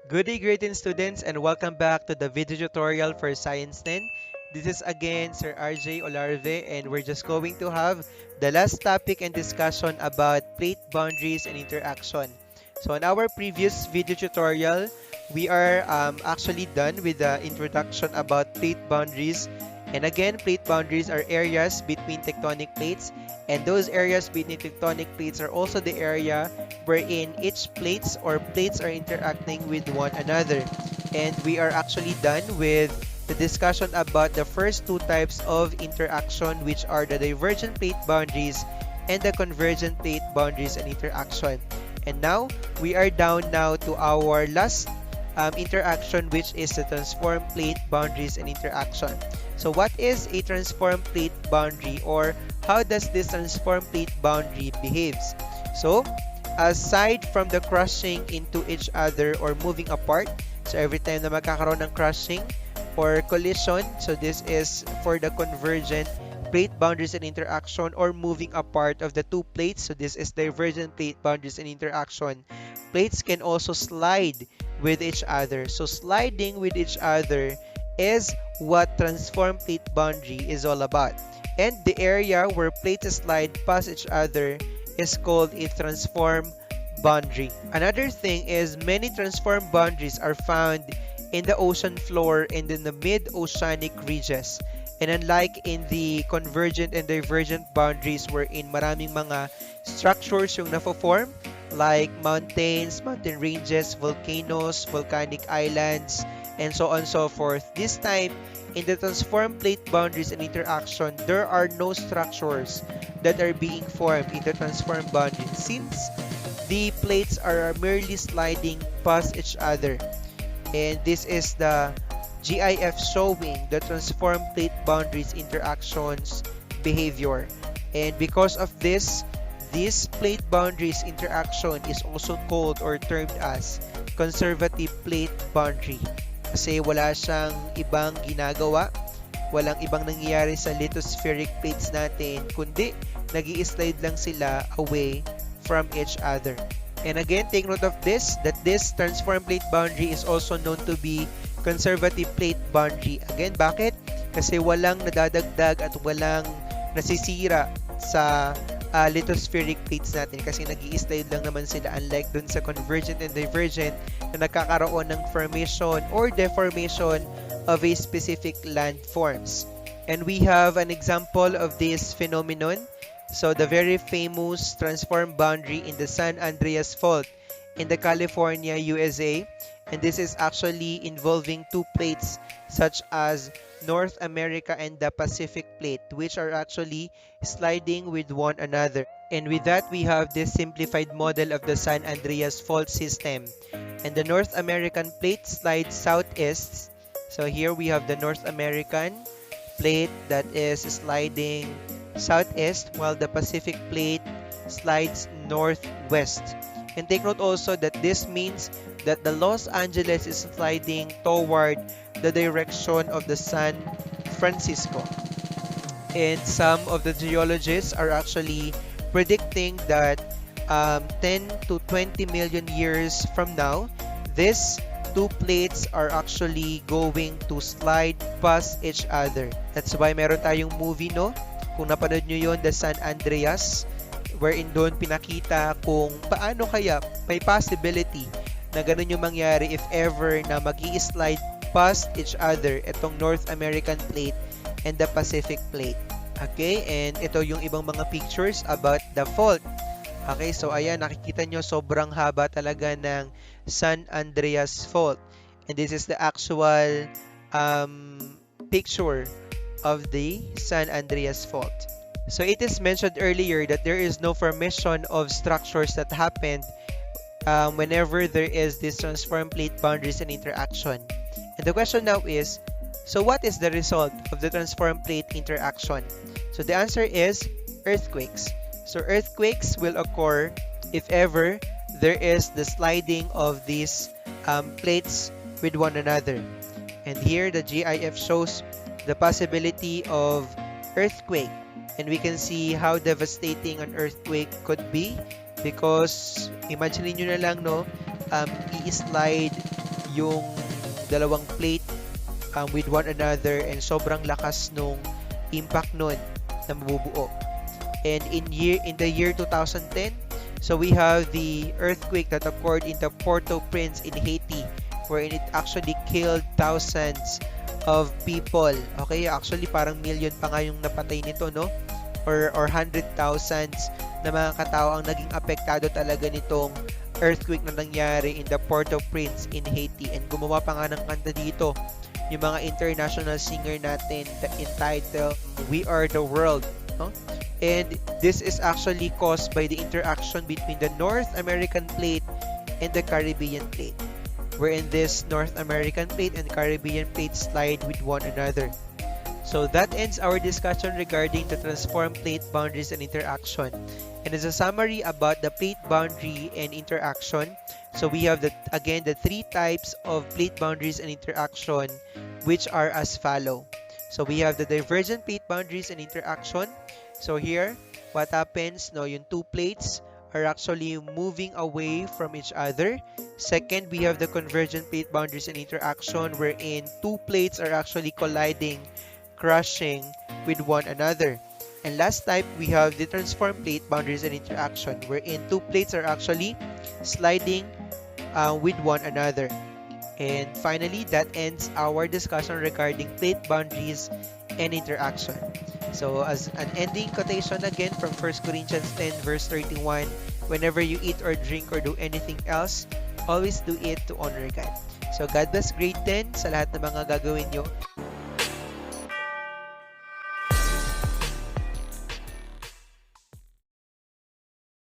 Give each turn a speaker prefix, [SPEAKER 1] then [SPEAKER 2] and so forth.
[SPEAKER 1] Good day, greetings students, and welcome back to the video tutorial for Science 10. This is again Sir RJ Olarve, and we're just going to have the last topic and discussion about plate boundaries and interaction. So in our previous video tutorial, we are actually done with the introduction about plate boundaries. And again, plate boundaries are areas between tectonic plates, and those areas between tectonic plates are also the area wherein each plates are interacting with one another. And we are actually done with the discussion about the first two types of interaction, which are the divergent plate boundaries and the convergent plate boundaries and interaction. And now we are down now to our last interaction, which is the transform plate boundaries and interaction. So what is a transform plate boundary, or how does this transform plate boundary behaves? So aside from the crushing into each other or moving apart, so every time na magkakaroon ng crushing or collision, so this is for the convergent plate boundaries and interaction, or moving apart of the two plates, so this is divergent plate boundaries and interaction. Plates can also slide with each other. So sliding with each other is what transform plate boundary is all about. And the area where plates slide past each other is called a transform boundary. Another thing is many transform boundaries are found in the ocean floor and in the mid-oceanic ridges. And unlike in the convergent and divergent boundaries wherein maraming mga structures yung na-form, like mountains, mountain ranges, volcanoes, volcanic islands, and so on and so forth. This time, in the transform plate boundaries and interaction, there are no structures that are being formed in the transform boundaries since the plates are merely sliding past each other. And this is the GIF showing the transform plate boundaries interactions behavior. And because of this plate boundaries interaction is also called or termed as conservative plate boundary. Kasi wala siyang ibang ginagawa, walang ibang nangyayari sa lithospheric plates natin, kundi nag-i-slide lang sila away from each other. And again, take note of this, that this transform plate boundary is also known to be conservative plate boundary. Again, bakit? Kasi walang nadadagdag at walang nasisira sa lithospheric plates natin kasi nag-i-slide lang naman sila, unlike dun sa convergent and divergent na nagkakaroon ng formation or deformation of a specific landforms. And we have an example of this phenomenon. So the very famous transform boundary in the San Andreas Fault in the California, USA. And this is actually involving two plates such as North America and the Pacific plate, which are actually sliding with one another. And with that, we have this simplified model of the San Andreas fault system. And the North American plate slides southeast. So here we have the North American plate that is sliding southeast, while the Pacific plate slides northwest. And take note also that this means that the Los Angeles is sliding toward the direction of the San Francisco. And some of the geologists are actually predicting that 10 to 20 million years from now, these two plates are actually going to slide past each other. That's why meron tayong movie, no? Kung napanood nyo yun, the San Andreas, wherein doon pinakita kung paano kaya may possibility na ganun yung mangyari if ever na mag-i-slide past each other itong North American plate and the Pacific plate. Okay, and ito yung ibang mga pictures about the fault. Okay, so ayan, nakikita nyo sobrang haba talaga ng San Andreas fault. And this is the actual picture of the San Andreas fault. So it is mentioned earlier that there is no formation of structures that happened whenever there is this transform plate boundaries and interaction. And the question now is, so what is the result of the transform plate interaction? So the answer is earthquakes. So earthquakes will occur if ever there is the sliding of these plates with one another. And here the GIF shows the possibility of earthquake. And we can see how devastating an earthquake could be because imagine nyo na lang, no, i-slide yung dalawang plate with one another, and sobrang lakas nung impact nun na mabubuo. And in the year 2010, so we have the earthquake that occurred in the Port-au-Prince in Haiti, wherein it actually killed thousands of people. Okay, actually parang million pa nga yung napatay nito, no? Or hundred thousands na mga katao ang naging apektado talaga nitong earthquake na nangyari in the Port-au-Prince in Haiti. And gumawa pa nga ng kanta dito yung mga international singer natin entitled We Are the World, no? And this is actually caused by the interaction between the North American plate and the Caribbean plate, wherein this North American plate and Caribbean plate slide with one another. So that ends our discussion regarding the transform plate boundaries and interaction. And as a summary about the plate boundary and interaction, so we have again the three types of plate boundaries and interaction, which are as follow. So we have the divergent plate boundaries and interaction. So here, what happens, no, yung two plates are actually moving away from each other. Second, we have the convergent plate boundaries and interaction, wherein two plates are actually colliding, crushing with one another. And last type, we have the transform plate boundaries and interaction, wherein two plates are actually sliding with one another. And finally, that ends our discussion regarding plate boundaries and interaction. So as an ending quotation again from 1 Corinthians 10 verse 31, whenever you eat or drink or do anything else, always do it to honor God. So God bless grade 10 sa lahat ng mga gagawin nyo.